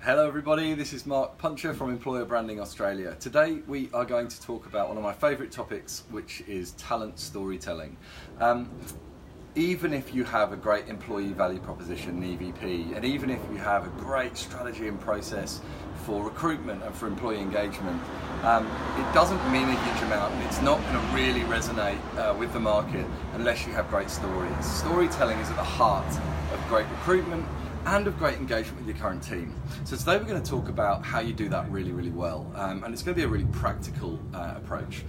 Hello everybody, this is Mark Puncher from Employer Branding Australia. Today we are going to talk about one of my favourite topics, which is talent storytelling. Even if you have a great employee value proposition, EVP, and even if you have a great strategy and process for recruitment and for employee engagement, it doesn't mean a huge amount, and it's not going to really resonate with the market unless you have great stories. Storytelling is at the heart of great recruitment and of great engagement with your current team. So today we're going to talk about how you do that really, really well, and it's going to be a really practical approach.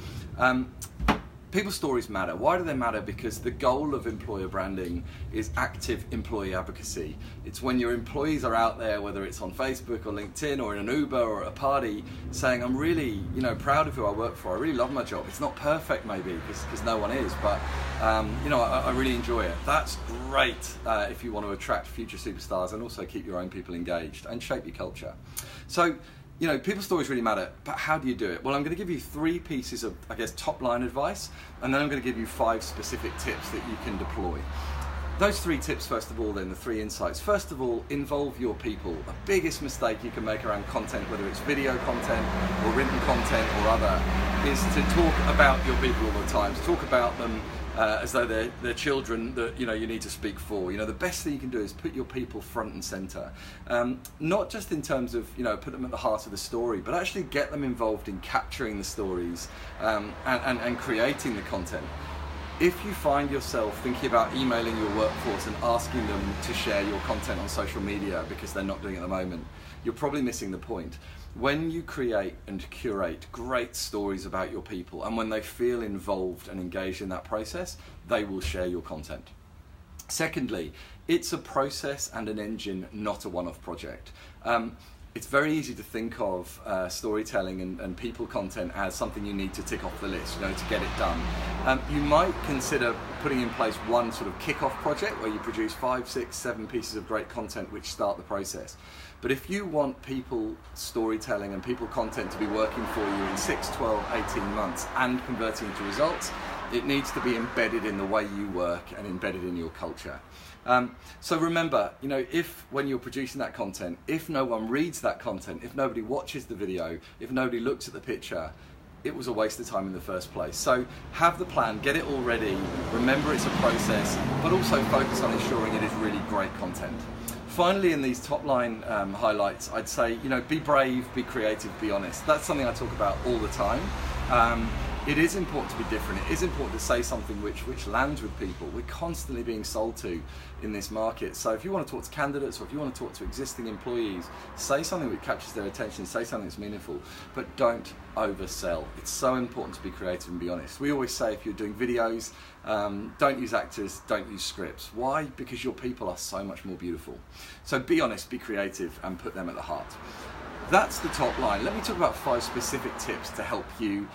People's stories matter. Why do they matter? Because the goal of employer branding is active employee advocacy. It's when your employees are out there, whether it's on Facebook or LinkedIn or in an Uber or at a party, saying, I'm really proud of who I work for. I really love my job. It's not perfect maybe, because no one is, but I really enjoy it. That's great if you want to attract future superstars and also keep your own people engaged and shape your culture. So, people's stories really matter, but how do you do it? Well, I'm going to give you 3 pieces of, top line advice, and then I'm going to give you 5 specific tips that you can deploy. Those 3 tips, first of all, then, the 3 insights. First of all, involve your people. The biggest mistake you can make around content, whether it's video content or written content or other, is to talk about your people all the time, to talk about them as though they're children that you need to speak for. The best thing you can do is put your people front and center, not just in terms of put them at the heart of the story, but actually get them involved in capturing the stories and creating the content. If you find yourself thinking about emailing your workforce and asking them to share your content on social media because they're not doing it at the moment, you're probably missing the point. When you create and curate great stories about your people, and when they feel involved and engaged in that process, they will share your content. Secondly, it's a process and an engine, not a one-off project. It's very easy to think of storytelling and people content as something you need to tick off the list, to get it done. You might consider putting in place one sort of kick-off project where you produce 5, 6, 7 pieces of great content which start the process. But if you want people storytelling and people content to be working for you in 6, 12, 18 months and converting into results, it needs to be embedded in the way you work and embedded in your culture. So remember, if when you're producing that content, if no one reads that content, if nobody watches the video, if nobody looks at the picture, it was a waste of time in the first place. So have the plan, get it all ready, remember it's a process, but also focus on ensuring it is really great content. Finally, in these top line highlights, I'd say, be brave, be creative, be honest. That's something I talk about all the time. It is important to be different. It is important to say something which lands with people. We're constantly being sold to in this market. So if you want to talk to candidates or if you want to talk to existing employees, say something that captures their attention, say something that's meaningful, but don't oversell. It's so important to be creative and be honest. We always say if you're doing videos, don't use actors, don't use scripts. Why? Because your people are so much more beautiful. So be honest, be creative, and put them at the heart. That's the top line. Let me talk about 5 specific tips to help you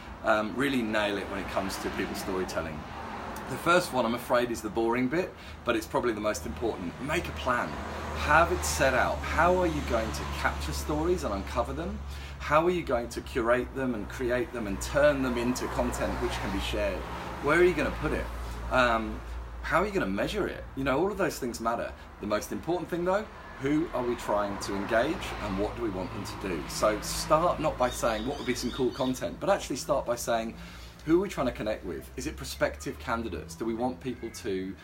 really nail it when it comes to people storytelling. The first one, I'm afraid, is the boring bit, but it's probably the most important. Make a plan. Have it set out. How are you going to capture stories and uncover them? How are you going to curate them and create them and turn them into content which can be shared? Where are you going to put it? How are you going to measure it? All of those things matter. The most important thing though, who are we trying to engage and what do we want them to do? So start not by saying what would be some cool content, but actually start by saying who are we trying to connect with? Is it prospective candidates? Do we want people to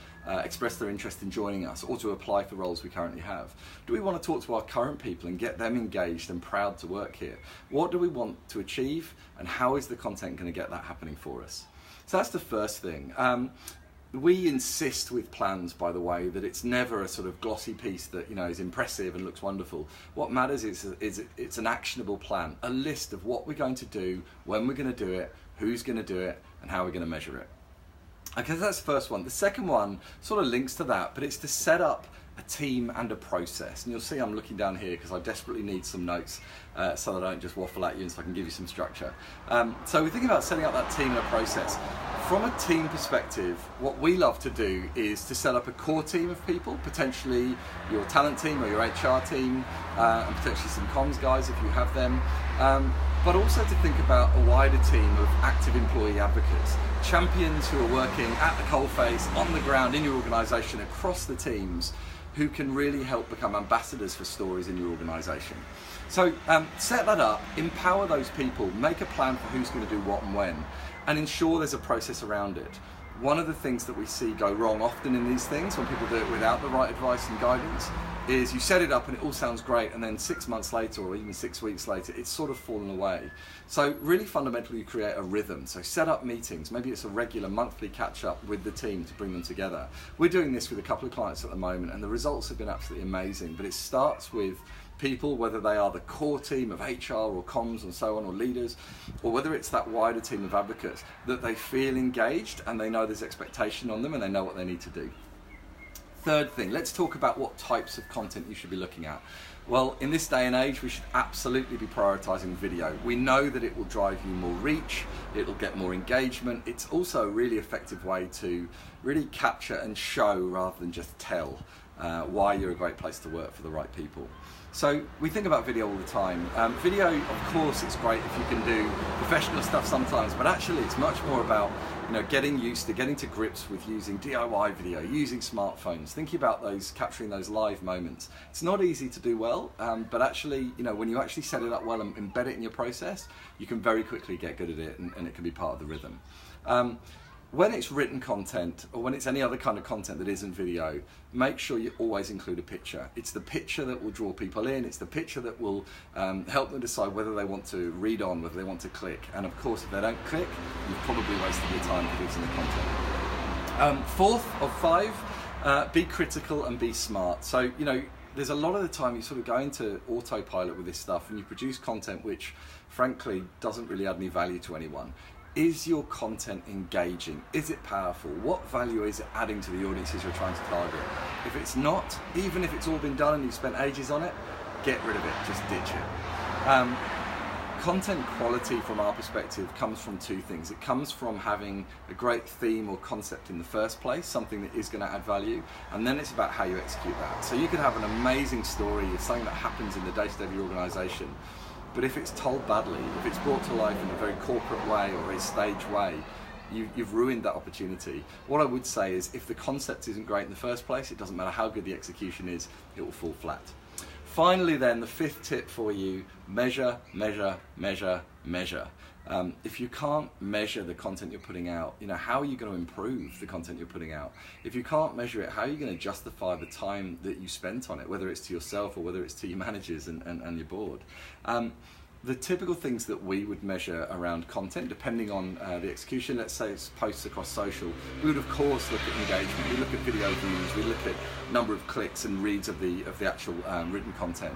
express their interest in joining us or to apply for roles we currently have? Do we want to talk to our current people and get them engaged and proud to work here? What do we want to achieve and how is the content going to get that happening for us? So that's the first thing. We insist with plans, by the way, that it's never a sort of glossy piece that is impressive and looks wonderful. What matters is it's an actionable plan, a list of what we're going to do, when we're going to do it, who's going to do it, and how we're going to measure it. Okay, that's the first one. The second one sort of links to that, but it's to set up a team and a process. And you'll see I'm looking down here because I desperately need some notes so that I don't just waffle at you and so I can give you some structure. So we're thinking about setting up that team and a process. From a team perspective, what we love to do is to set up a core team of people, potentially your talent team or your HR team, and potentially some comms guys if you have them. but also to think about a wider team of active employee advocates, champions who are working at the coalface, on the ground, in your organisation, across the teams, who can really help become ambassadors for stories in your organisation. So set that up, empower those people, make a plan for who's going to do what and when, and ensure there's a process around it. One of the things that we see go wrong often in these things, when people do it without the right advice and guidance, is you set it up and it all sounds great, and then 6 months later or even 6 weeks later it's sort of fallen away. So really fundamentally you create a rhythm. So set up meetings, maybe it's a regular monthly catch up with the team to bring them together. We're doing this with a couple of clients at the moment and the results have been absolutely amazing, but it starts with people, whether they are the core team of HR or comms and so on, or leaders, or whether it's that wider team of advocates, that they feel engaged and they know there's expectation on them and they know what they need to do. Third thing, let's talk about what types of content you should be looking at. Well, in this day and age, we should absolutely be prioritising video. We know that it will drive you more reach, it'll get more engagement. It's also a really effective way to really capture and show rather than just tell why you're a great place to work for the right people. So we think about video all the time. Video, of course, it's great if you can do professional stuff sometimes, but actually it's much more about getting used to, getting to grips with using DIY video, using smartphones, thinking about those, capturing those live moments. It's not easy to do well, but actually, when you actually set it up well and embed it in your process, you can very quickly get good at it and it can be part of the rhythm. When it's written content, or when it's any other kind of content that isn't video, make sure you always include a picture. It's the picture that will draw people in, it's the picture that will help them decide whether they want to read on, whether they want to click. And of course, if they don't click, you've probably wasted your time producing the content. Fourth of 5, be critical and be smart. So, there's a lot of the time you sort of go into autopilot with this stuff and you produce content which, frankly, doesn't really add any value to anyone. Is your content engaging? Is it powerful? What value is it adding to the audiences you're trying to target? If it's not, even if it's all been done and you've spent ages on it, get rid of it, just ditch it. Content quality from our perspective comes from 2 things. It comes from having a great theme or concept in the first place, something that is going to add value, and then it's about how you execute that. So you could have an amazing story of something that happens in the day-to-day of your organisation, but if it's told badly, if it's brought to life in a very corporate way or a staged way, you've ruined that opportunity. What I would say is if the concept isn't great in the first place, it doesn't matter how good the execution is, it will fall flat. Finally then, the 5th tip for you, measure, measure, measure, measure. If you can't measure the content you're putting out, how are you going to improve the content you're putting out? If you can't measure it, how are you going to justify the time that you spent on it, whether it's to yourself or whether it's to your managers and your board? The typical things that we would measure around content, depending on the execution, let's say it's posts across social, we would of course look at engagement, we look at video views, we look at number of clicks and reads of the actual written content.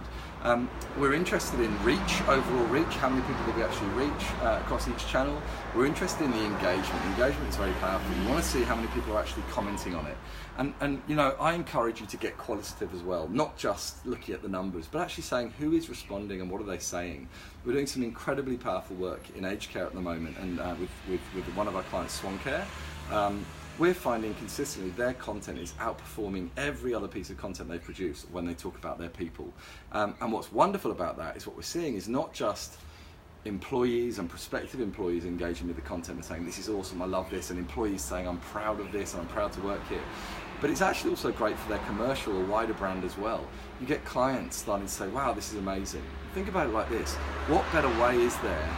We're interested in reach, overall reach, how many people do we actually reach across each channel. We're interested in the engagement. Engagement is very powerful. You want to see how many people are actually commenting on it. And I encourage you to get qualitative as well, not just looking at the numbers, but actually saying who is responding and what are they saying. We're doing some incredibly powerful work in aged care at the moment, and with one of our clients, Swan Care. We're finding consistently their content is outperforming every other piece of content they produce when they talk about their people. And what's wonderful about that is what we're seeing is not just employees and prospective employees engaging with the content and saying this is awesome, I love this, and employees saying I'm proud of this and I'm proud to work here, but it's actually also great for their commercial or wider brand as well. You get clients starting to say, wow, this is amazing. Think about it like this: what better way is there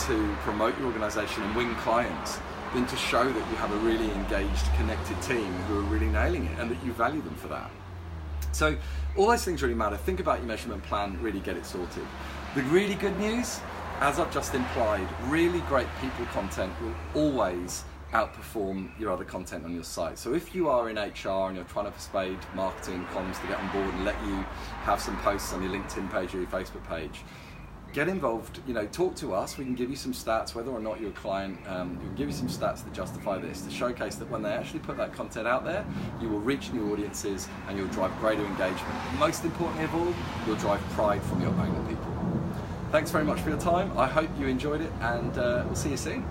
to promote your organisation and win clients than to show that you have a really engaged, connected team who are really nailing it and that you value them for that? So all those things really matter. Think about your measurement plan, really get it sorted. The really good news, as I've just implied, really great people content will always outperform your other content on your site. So if you are in HR and you're trying to persuade marketing comms to get on board and let you have some posts on your LinkedIn page or your Facebook page, get involved, talk to us. We can give you some stats, whether or not you're a client, we can give you some stats to justify this, to showcase that when they actually put that content out there, you will reach new audiences and you'll drive greater engagement. Most importantly of all, you'll drive pride from your own people. Thanks very much for your time. I hope you enjoyed it, and we'll see you soon.